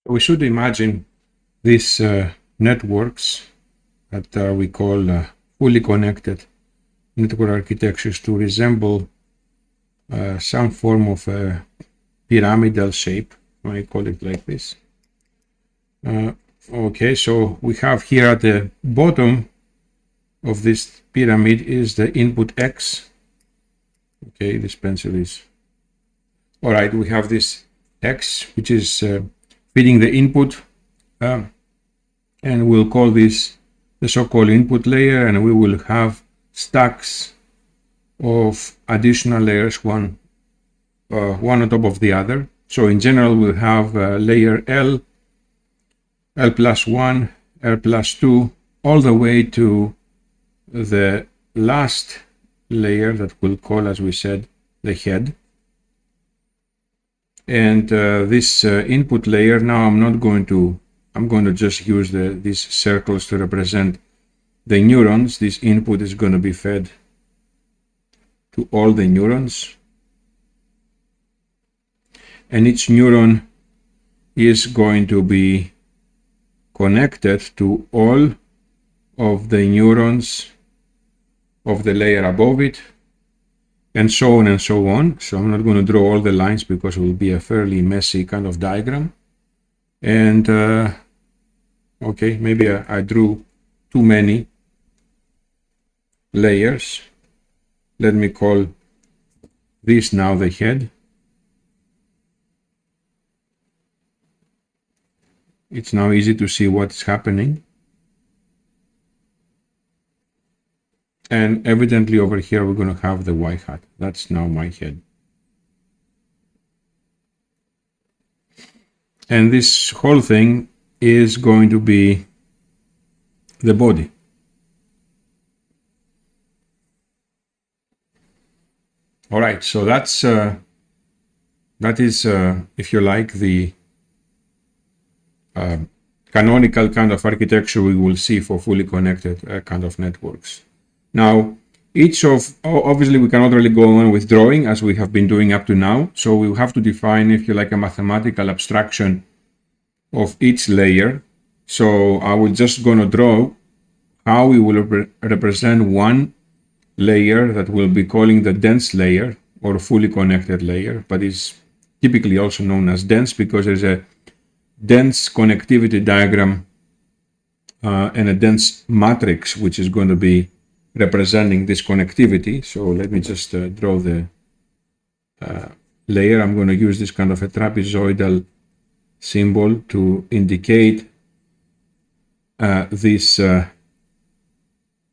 We should imagine these networks that we call fully connected network architectures to resemble some form of a pyramidal shape. I call it like this. Okay, so we have here at the bottom of this pyramid is the input X. Okay, this pencil is... All right, we have this X, which is feeding the input, and we'll call this the so-called input layer, and we will have stacks of additional layers, one on top of the other. So in general, we'll have layer L, L plus 1, L plus 2, all the way to the last layer that we'll call, as we said, the head. And this input layer, now I'm going to just use these circles to represent the neurons. This input is going to be fed to all the neurons. And each neuron is going to be connected to all of the neurons of the layer above it, and so on and so on. So I'm not going to draw all the lines because it will be a fairly messy kind of diagram. And okay, maybe I drew too many layers. Let me call this now the head. It's now easy to see what's happening. And evidently over here, we're going to have the Y hat. That's now my head. And this whole thing is going to be the body. All right, so that is, if you like, the canonical kind of architecture we will see for fully connected kind of networks. Now, obviously we cannot really go on with drawing as we have been doing up to now. So we have to define, if you like, a mathematical abstraction of each layer. So I will just going to draw how we will represent one layer that we'll be calling the dense layer or fully connected layer, but is typically also known as dense because there's a dense connectivity diagram and a dense matrix which is going to be representing this connectivity. So let me just draw the layer. I'm going to use this kind of a trapezoidal symbol to indicate this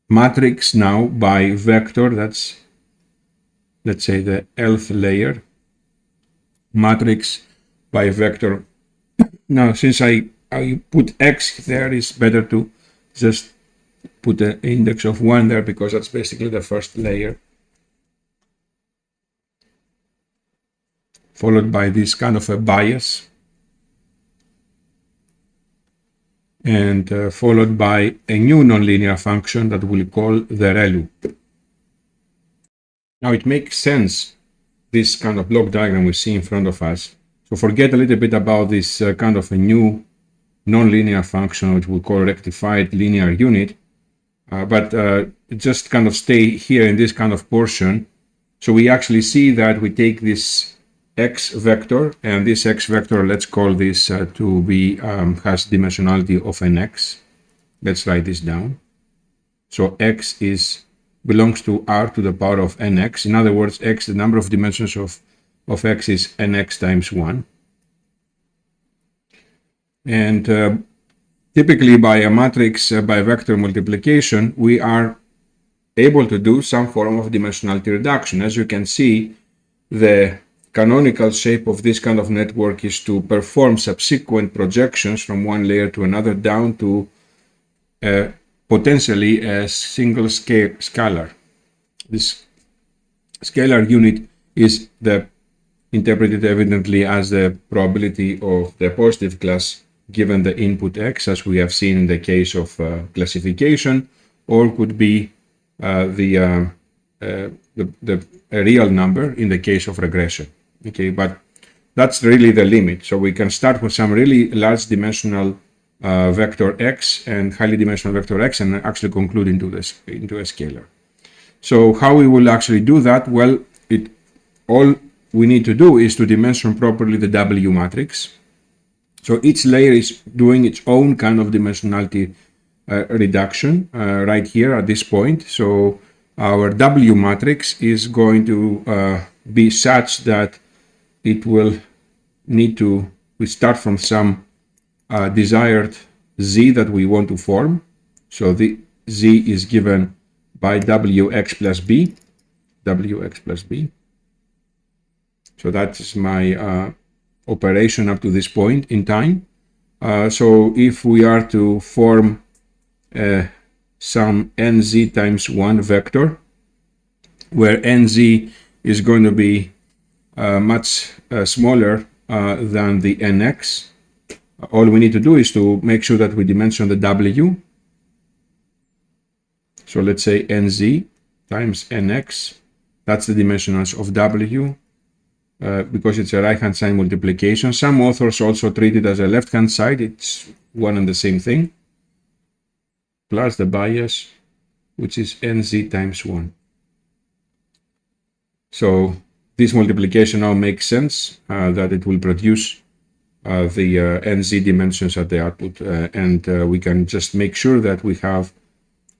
matrix now by vector. That's, let's say, the Lth layer matrix by vector. Now, since I put X there, it's better to just put the index of 1 there because that's basically the first layer, followed by this kind of a bias, and followed by a new nonlinear function that we'll call the ReLU. Now it makes sense, this kind of block diagram we see in front of us. So forget a little bit about this kind of a new nonlinear function which we call rectified linear unit, but just kind of stay here in this kind of portion. So we actually see that we take this X vector, and this X vector, let's call this to be, has dimensionality of an X. Let's write this down. So X belongs to R to the power of nx. In other words, X, the number of dimensions of X is nx times 1. And typically by a matrix by vector multiplication, we are able to do some form of dimensionality reduction. As you can see, the canonical shape of this kind of network is to perform subsequent projections from one layer to another down to potentially a single scalar. This scalar unit is interpreted evidently as the probability of the positive class given the input X, as we have seen in the case of classification, or could be a real number in the case of regression. Okay, but that's really the limit. So we can start with some really large dimensional vector x and highly dimensional vector x and actually conclude into a scalar. So how we will actually do that? Well, all we need to do is to dimension properly the W matrix. So each layer is doing its own kind of dimensionality reduction right here at this point. So our W matrix is going to be such that it will need to, we start from some desired Z that we want to form. So the Z is given by Wx plus B, Wx plus B. So that is my operation up to this point in time. So if we are to form some nz times 1 vector, where nz is going to be much smaller than the nx, all we need to do is to make sure that we dimension the w. So let's say nz times nx, that's the dimensionals of w. Because it's a right-hand side multiplication. Some authors also treat it as a left-hand side. It's one and the same thing. Plus the bias, which is nz times 1. So this multiplication now makes sense, that it will produce the nz dimensions at the output. And we can just make sure that we have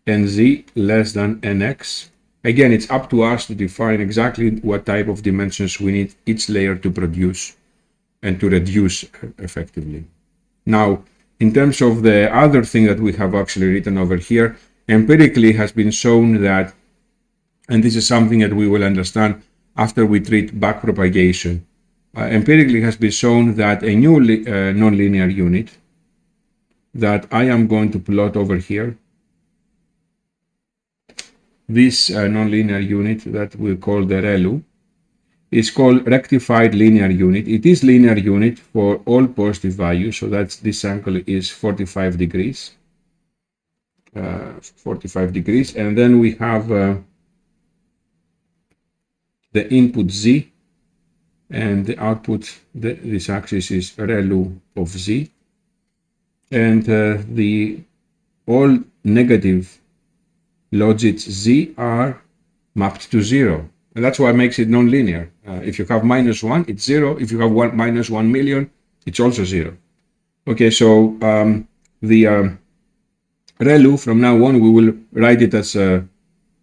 nz less than nx. Again, it's up to us to define exactly what type of dimensions we need each layer to produce and to reduce effectively. Now, in terms of the other thing that we have actually written over here, empirically has been shown that, and this is something that we will understand after we treat backpropagation, empirically has been shown that a new nonlinear unit that I am going to plot over here, this nonlinear unit that we call the ReLU, is called rectified linear unit. It is linear unit for all positive values, so that's this angle is 45 degrees. 45 degrees, and then we have the input z, and the output, this axis is ReLU of z, and the all negative logits z are mapped to 0, and that's why it makes it nonlinear. If you have -1, it's 0. If you have -1 million, it's also 0. Okay, so the ReLU, from now on, we will write it as an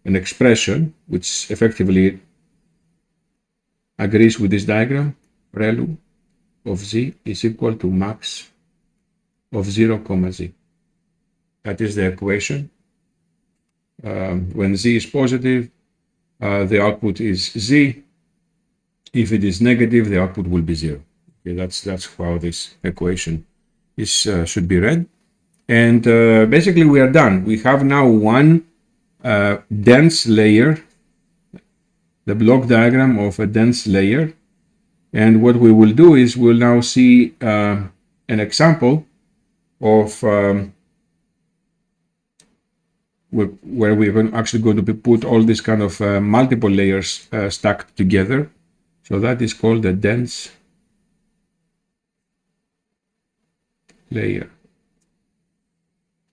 expression which effectively agrees with this diagram. ReLU of z is equal to max of 0, z. That is the equation. When z is positive, the output is z. If it is negative, the output will be 0. Okay, that's how this equation is should be read. And basically we are done. We have now one dense layer, the block diagram of a dense layer. And what we will do is we'll now see an example of where we're actually going to put all these kind of multiple layers stacked together. So that is called a dense layer.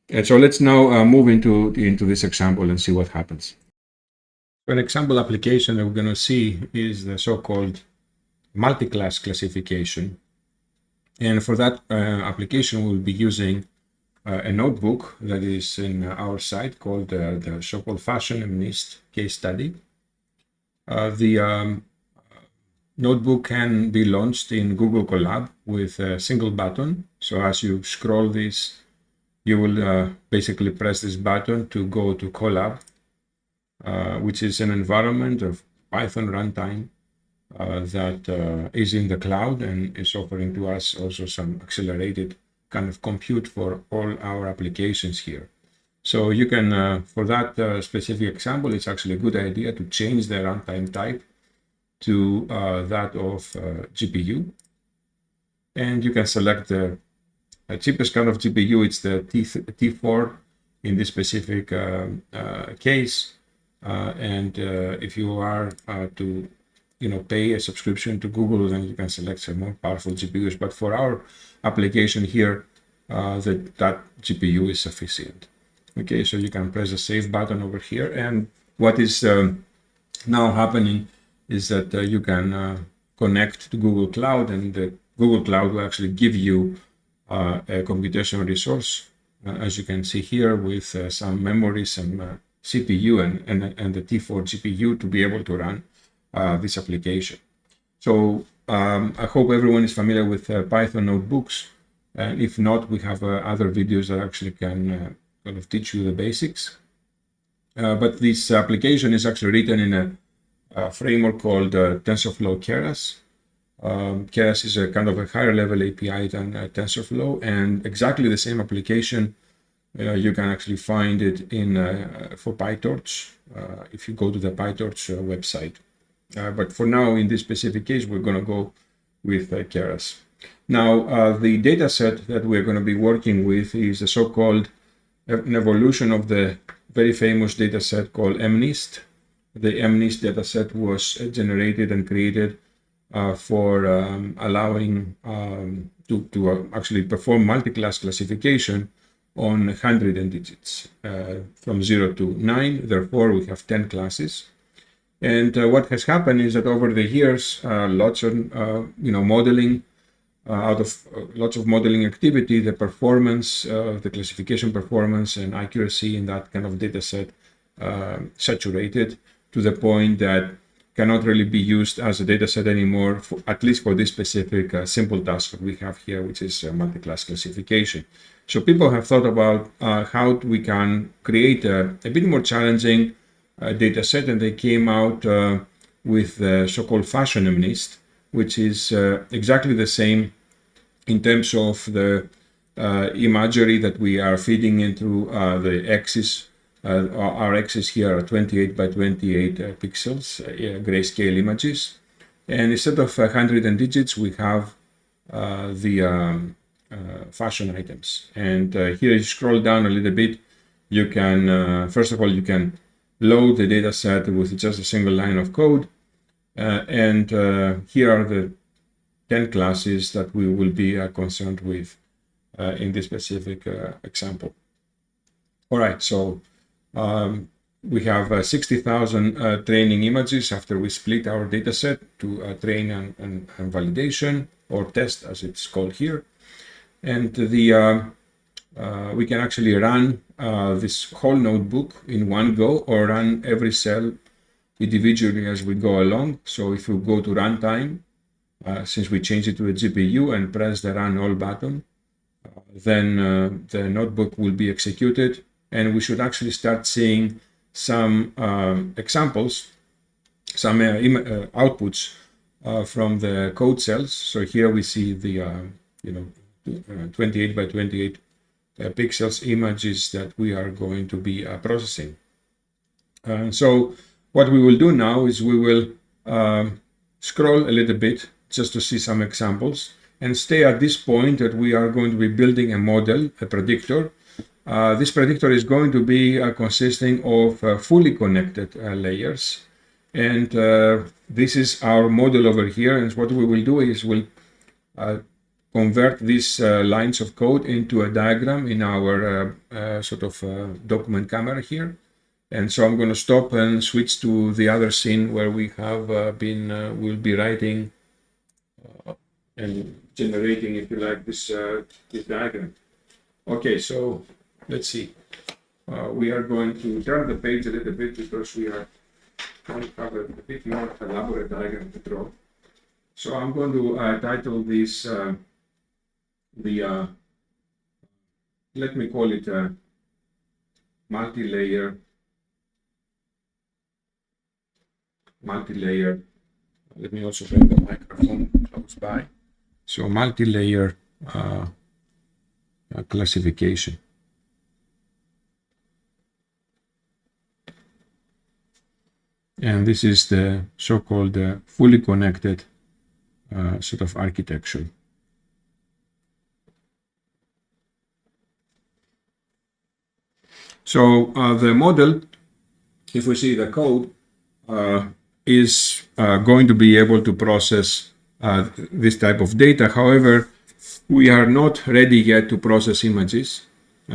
And so let's now move into this example and see what happens. An example application that we're going to see is the so-called multiclass classification. And for that application, we'll be using a notebook that is in our site called the so-called fashion mnist case study. The notebook can be launched in Google Colab with a single button. So as you scroll this, you will basically press this button to go to Colab, which is an environment of Python runtime that is in the cloud and is offering to us also some accelerated kind of compute for all our applications here. So you can, for that specific example, it's actually a good idea to change the runtime type to that of GPU. And you can select the cheapest kind of GPU. It's the T4 in this specific case. And if you are to pay a subscription to Google, then you can select some more powerful GPUs. But for our application here, that GPU is sufficient. Okay, so you can press the save button over here, and what is now happening is that you can connect to Google Cloud, and the Google Cloud will actually give you a computational resource, as you can see here, with some memory, some CPU, and the T4 GPU to be able to run this application. So I hope everyone is familiar with Python notebooks, and if not, we have other videos that actually can kind of teach you the basics. But this application is actually written in a framework called TensorFlow Keras. Keras is a kind of a higher level API than TensorFlow, and exactly the same application you can actually find it in for PyTorch if you go to the PyTorch website. But for now, in this specific case, we're going to go with Keras. Now, the data set that we're going to be working with is a so-called an evolution of the very famous data set called mnist. The mnist data set was generated and created for allowing to actually perform multiclass classification on 100 digits from 0 to 9. Therefore, we have 10 classes. And what has happened is that over the years, lots of modeling, out of lots of modeling activity, the performance, the classification performance and accuracy in that kind of data set saturated to the point that cannot really be used as a data set anymore, at least for this specific simple task that we have here, which is multi-class classification. So people have thought about how we can create a bit more challenging data set, and they came out with the so-called fashion mnist, which is exactly the same in terms of the imagery that we are feeding into the axis. Our axis here are 28 by 28 pixels, grayscale images. And instead of 100 digits, we have the fashion items. And here, you scroll down a little bit, you can, first of all, you can load the data set with just a single line of code. And here are the 10 classes that we will be concerned with in this specific example. All right, so we have 60,000 training images after we split our data set to train and validation, or test as it's called here. And we can actually run this whole notebook in one go, or run every cell individually as we go along. So if we go to runtime, since we change it to a GPU and press the run all button, then the notebook will be executed, and we should actually start seeing some examples, some outputs from the code cells. So here we see the 28 by 28 pixels images that we are going to be processing. So what we will do now is we will scroll a little bit just to see some examples, and stay at this point that we are going to be building a model, a predictor. This predictor is going to be consisting of fully connected layers. And this is our model over here. And what we will do is we'll convert these lines of code into a diagram in our document camera here. And so I'm going to stop and switch to the other scene where we have we'll be writing and generating, if you like, this diagram. Okay, so let's see. We are going to turn the page a little bit because we are going to have a bit more elaborate diagram to draw. So I'm going to title this let me call it multi-layer. Let me also bring the microphone close by. So multi-layer classification. And this is the so-called fully connected sort of architecture. So the model, if we see the code, is going to be able to process this type of data. However, we are not ready yet to process images.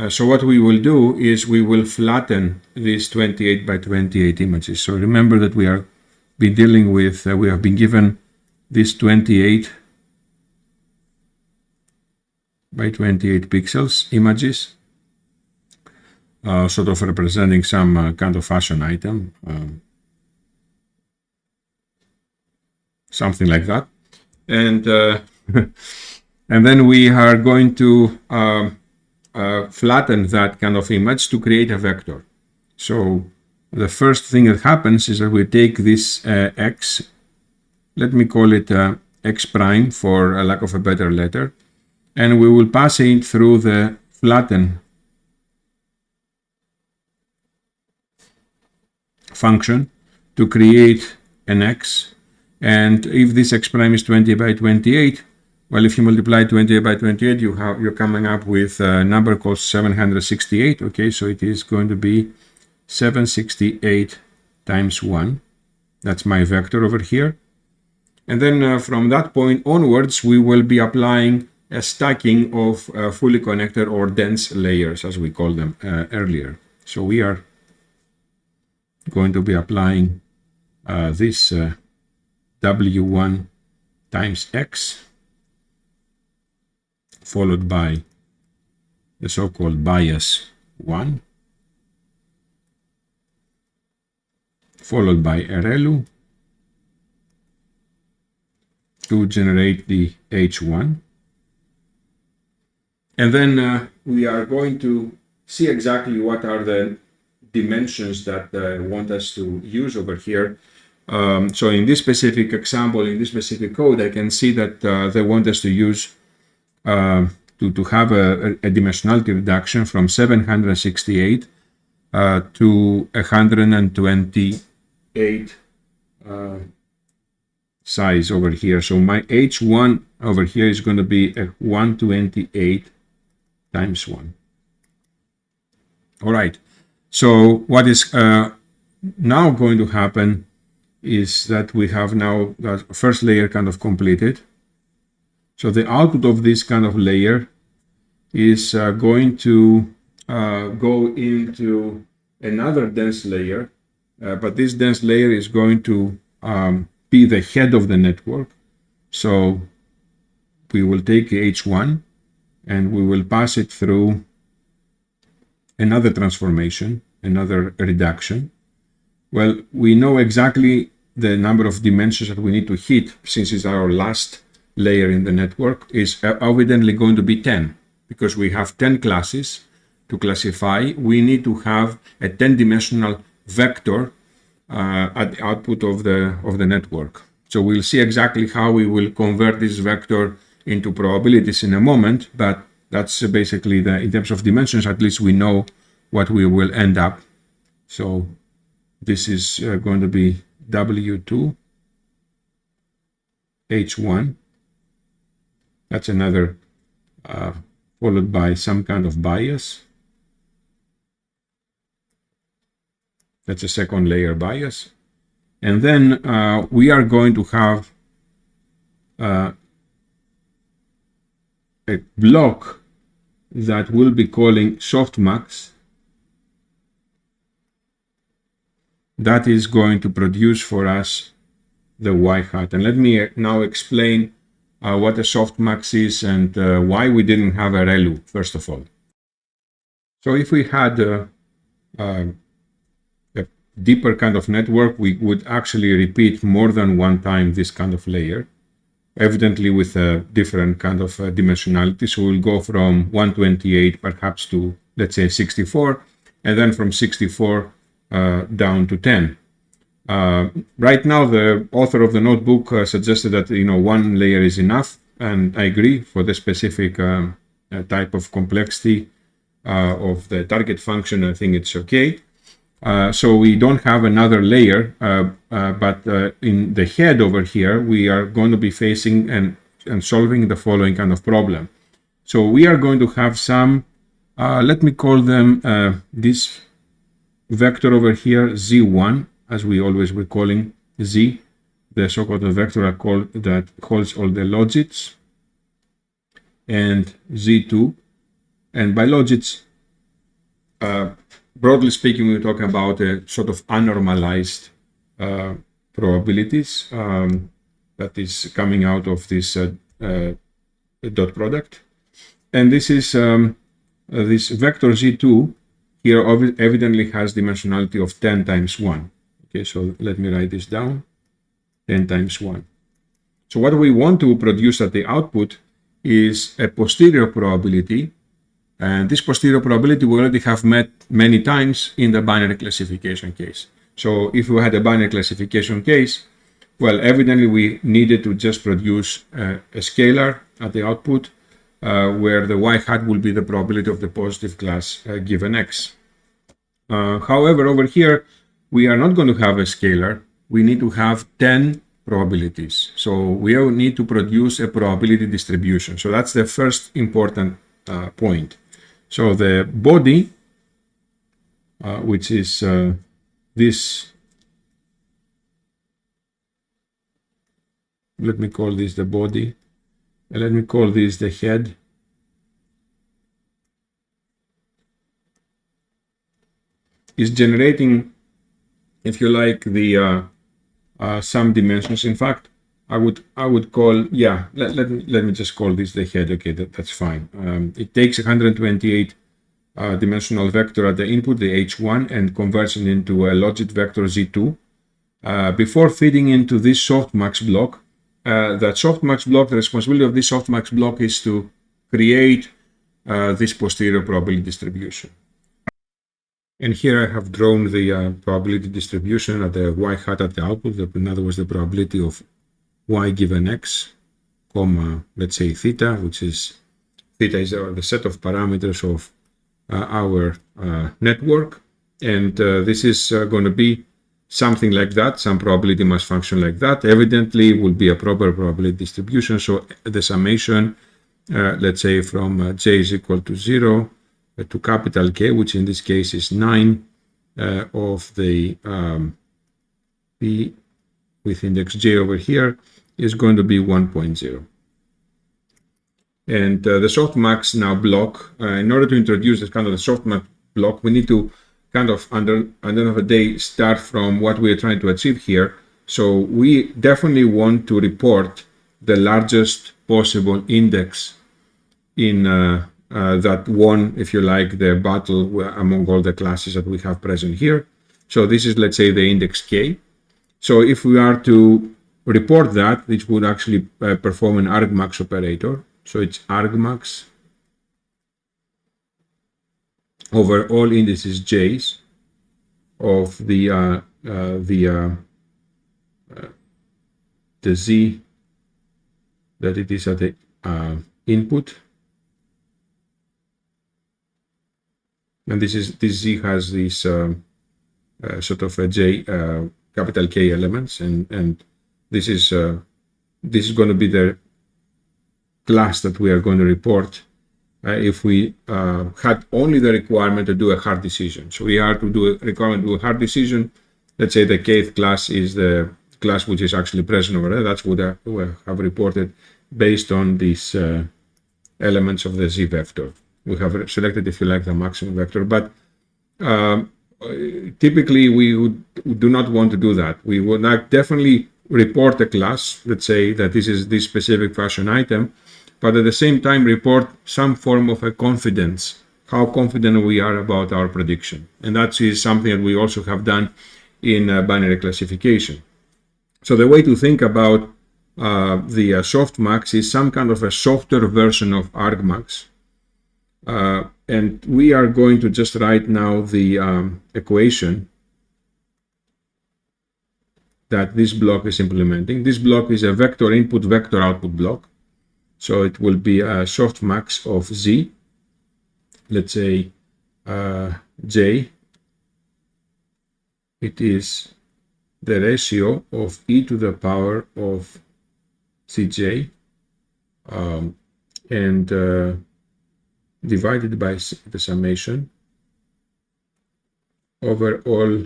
So what we will do is we will flatten these 28 by 28 images. So remember that we have been dealing with, we have been given these 28 by 28 pixels images, sort of representing some kind of fashion item, something like that. And and then we are going to flatten that kind of image to create a vector. So the first thing that happens is that we take this x, let me call it x prime for lack of a better letter, and we will pass it through the flatten function to create an x. And if this x prime is 20 by 28, well, if you multiply 28 by 28, you're coming up with a number called 768. Okay, so it is going to be 768 times 1. That's my vector over here. And then from that point onwards, we will be applying a stacking of fully connected or dense layers, as we called them earlier. So we are going to be applying this W1 times X, followed by the so-called bias 1, followed by a ReLU to generate the H1. And then we are going to see exactly what are the dimensions that want us to use over here. So in this specific example, in this specific code, I can see that they want us to use to have a dimensionality reduction from 768 to 128 size over here. So my H1 over here is going to be a 128 times 1. All right. So what is now going to happen is that we have now the first layer kind of completed. So the output of this kind of layer is going to go into another dense layer, but this dense layer is going to be the head of the network. So we will take H1 and we will pass it through another transformation, another reduction. Well, we know exactly the number of dimensions that we need to hit, since it's our last layer in the network, is evidently going to be 10, because we have 10 classes to classify. We need to have a 10-dimensional vector at the output of the network. So we'll see exactly how we will convert this vector into probabilities in a moment, but that's basically in terms of dimensions, at least we know what we will end up. So this is going to be W2, H1. That's another, followed by some kind of bias. That's a second layer bias. And then we are going to have a block that we'll be calling softmax. That is going to produce for us the y hat. And let me now explain what a softmax is and why we didn't have a ReLU, first of all. So if we had a deeper kind of network, we would actually repeat more than one time this kind of layer, evidently with a different kind of dimensionality. So we'll go from 128 perhaps to, let's say, 64, and then from 64 down to 10. Right now, the author of the notebook suggested that one layer is enough, and I agree for the specific type of complexity of the target function. I think it's okay. So we don't have another layer, but in the head over here, we are going to be facing and solving the following kind of problem. So we are going to have some, let me call them this vector over here, Z1, as we always were calling Z, the so-called vector that holds all the logits, and Z2. And by logits, broadly speaking, we're talking about a sort of unnormalized probabilities that is coming out of this dot product. And this is this vector Z2 here evidently has dimensionality of 10 times 1. Okay, so let me write this down, 10 times 1. So what we want to produce at the output is a posterior probability, and this posterior probability we already have met many times in the binary classification case. So if we had a binary classification case, well, evidently we needed to just produce a scalar at the output where the y hat will be the probability of the positive class given x. However, over here, we are not going to have a scalar. We need to have 10 probabilities. So we will need to produce a probability distribution. So that's the first important point. So the body, which is this, let me call this the body, and let me call this the head. Is generating, if you like, the some dimensions. In fact, I would call, yeah, let me just call this the head. Okay, that's fine. It takes 128 dimensional vector at the input, the h1, and converts it into a logit vector z2 before feeding into this softmax block. That softmax block, the responsibility of this softmax block is to create this posterior probability distribution. And here I have drawn the probability distribution at the y hat at the output. In other words, the probability of y given x, comma, let's say theta, which is theta is the set of parameters of our network. And this is going to be something like that. Some probability must function like that. Evidently, will be a proper probability distribution. So the summation, let's say from j is equal to 0 to capital K, which in this case is 9 of the P with index j over here, is going to be 1.0. And the softmax now block, in order to introduce this kind of a softmax block, we need to kind of, under end of the day, start from what we are trying to achieve here. So we definitely want to report the largest possible index in that won, if you like, the battle among all the classes that we have present here. So this is, let's say, the index k. So if we are to report that, this would actually perform an argmax operator. So it's argmax over all indices j's of the z that it is at the input. And this z has this sort of a j capital K elements, and this is going to be the class that we are going to report if we had only the requirement to do a hard decision. So we are to do a requirement to do a hard decision. Let's say the kth class is the class which is actually present over there. That's what we have reported based on these elements of the z vector. We have selected, if you like, the maximum vector, but typically we do not want to do that. We would not definitely report a class, let's say that this is this specific fashion item, but at the same time report some form of a confidence, how confident we are about our prediction. And that is something that we also have done in binary classification. So the way to think about the softmax is some kind of a softer version of argmax. And we are going to just write now the equation that this block is implementing. This block is a vector input, vector output block. So it will be a softmax of z, let's say j. It is the ratio of e to the power of cj and divided by the summation over all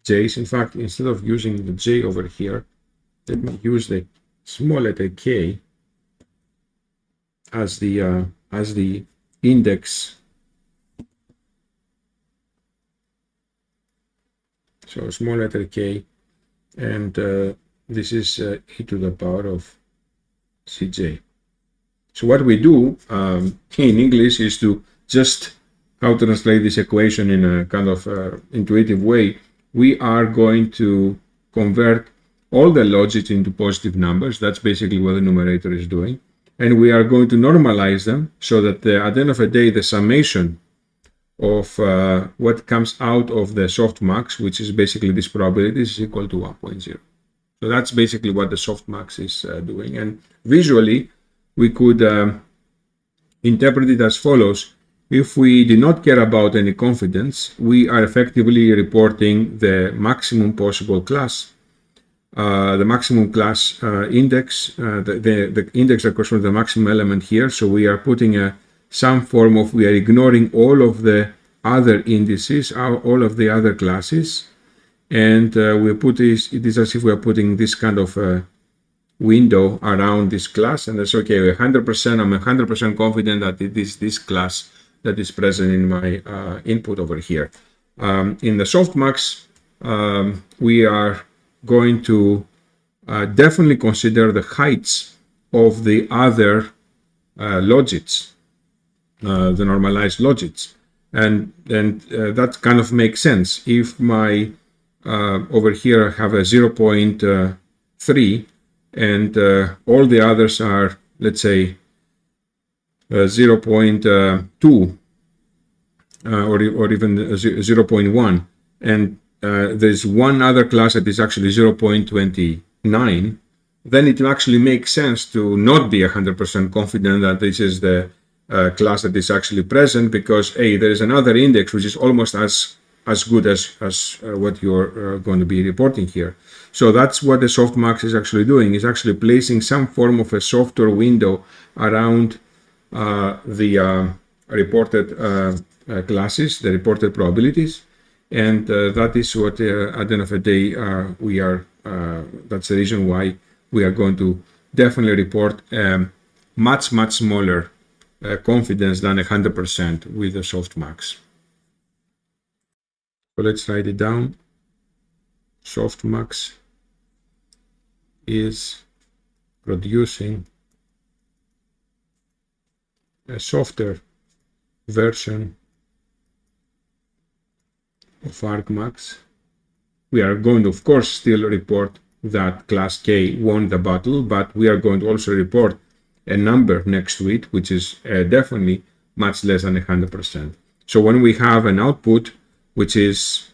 j's. In fact, instead of using the j over here, let me use the small letter k as the index. So small letter k, and this is e to the power of cj. So what we do in English is to just how to translate this equation in a kind of intuitive way. We are going to convert all the logits into positive numbers. That's basically what the numerator is doing. And we are going to normalize them so that at the end of the day, the summation of what comes out of the softmax, which is basically this probability, is equal to 1.0. So that's basically what the softmax is doing. And visually, we could interpret it as follows. If we do not care about any confidence, we are effectively reporting the maximum possible class, the maximum class index, the index that corresponds to the maximum element here. So we are putting some form of, we are ignoring all of the other indices, all of the other classes, and we put this, it is as if we are putting this kind of window around this class, and that's okay. 100%, I'm 100% confident that it is this class that is present in my input over here. In the softmax, we are going to definitely consider the heights of the other logits, the normalized logits, and that kind of makes sense. If my over here I have a 0.3 and all the others are, let's say, 0.2 or even 0.1, and there's one other class that is actually 0.29, then it actually makes sense to not be 100% confident that this is the class that is actually present, because there is another index which is almost as good as what you're going to be reporting here. So that's what the softmax is actually doing, is actually placing some form of a software window around the reported classes, the reported probabilities, and that is what at the end of the day we are, that's the reason why we are going to definitely report much smaller confidence than 100% with the softmax. So let's write it down. Softmax is producing a softer version of argmax. We are going to, of course, still report that class K won the battle, but we are going to also report a number next to it, which is definitely much less than 100%. So when we have an output, which is,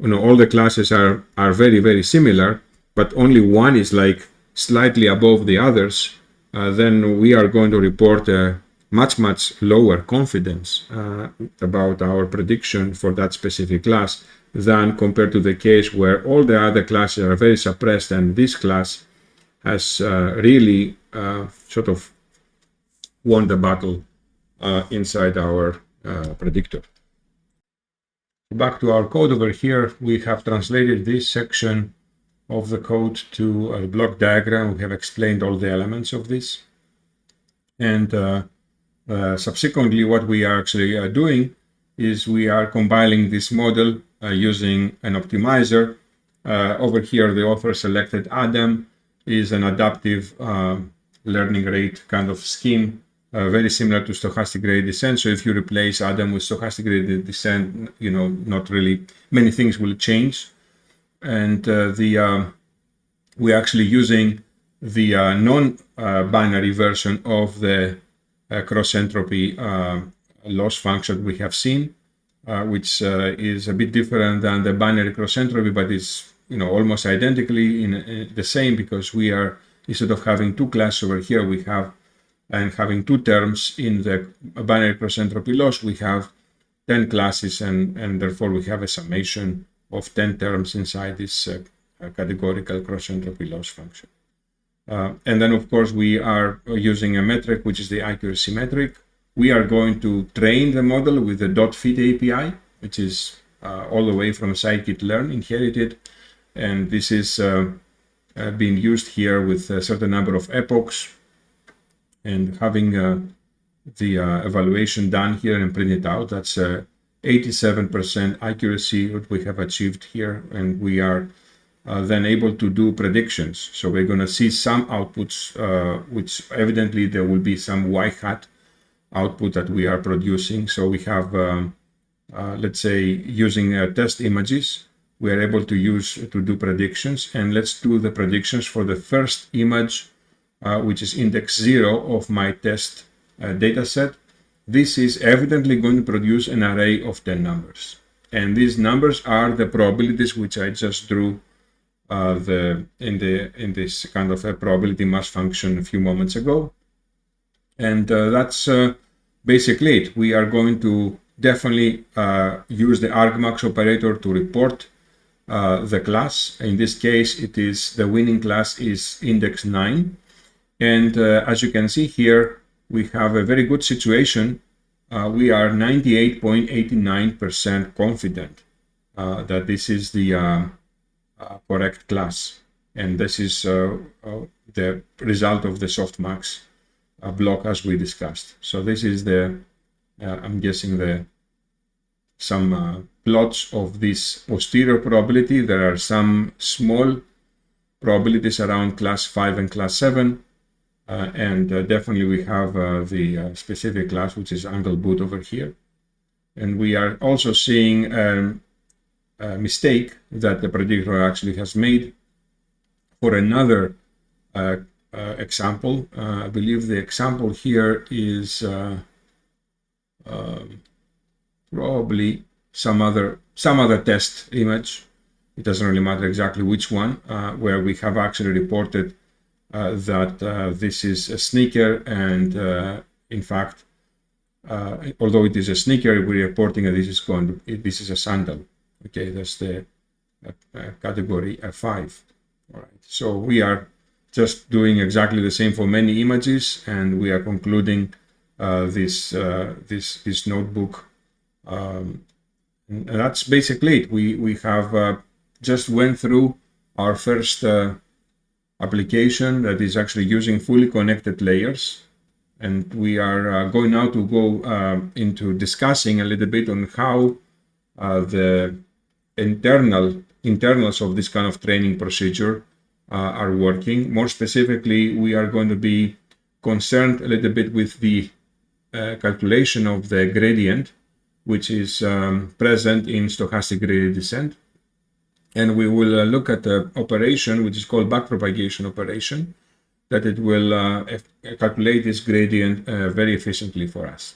all the classes are very similar, but only one is like slightly above the others, then we are going to report a much lower confidence about our prediction for that specific class than compared to the case where all the other classes are very suppressed and this class has really sort of won the battle inside our predictor. Back to our code over here, we have translated this section of the code to a block diagram. We have explained all the elements of this, and subsequently what we are actually doing is we are compiling this model using an optimizer. Over here the author selected ADAM, is an adaptive learning rate kind of scheme, very similar to stochastic gradient descent. So if you replace ADAM with stochastic gradient descent, not really many things will change. And we're actually using the non-binary version of the cross entropy loss function we have seen, which is a bit different than the binary cross entropy, but is almost identically in the same, because we are, instead of having two classes over here, we have, and having two terms in the binary cross entropy loss, we have 10 classes, and therefore we have a summation of 10 terms inside this categorical cross entropy loss function. And then, of course, we are using a metric, which is the accuracy metric. We are going to train the model with the .fit API, which is all the way from scikit-learn inherited, and this is being used here with a certain number of epochs, and having the evaluation done here and printed out. That's 87% accuracy what we have achieved here, and we are then able to do predictions. So we're going to see some outputs, which evidently there will be some y-hat output that we are producing. So we have, let's say, using test images, we are able to use to do predictions. And let's do the predictions for the first image, which is index 0 of my test data set. This is evidently going to produce an array of 10 numbers. And these numbers are the probabilities which I just drew in this kind of a probability mass function a few moments ago. And that's basically it. We are going to definitely use the argmax operator to report the class. In this case, it is the winning class is index 9. And as you can see here, we have a very good situation. We are 98.89% confident that this is the correct class. And this is the result of the softmax block as we discussed. So this is the, I'm guessing, some plots of this posterior probability. There are some small probabilities around class 5 and class 7. And definitely we have the specific class, which is angle boot over here. And we are also seeing a mistake that the predictor actually has made for another example. I believe the example here is probably some other test image. It doesn't really matter exactly which one, where we have actually reported that this is a sneaker, and in fact, although it is a sneaker, we're reporting that this is a sandal. Okay, that's the category 5. All right, so we are just doing exactly the same for many images, and we are concluding this notebook. And that's basically it. We have just went through our first application that is actually using fully connected layers, and we are going now to go into discussing a little bit on how the internals of this kind of training procedure are working. More specifically, we are going to be concerned a little bit with the calculation of the gradient, which is present in stochastic gradient descent. And we will look at the operation, which is called backpropagation operation, that it will calculate this gradient very efficiently for us.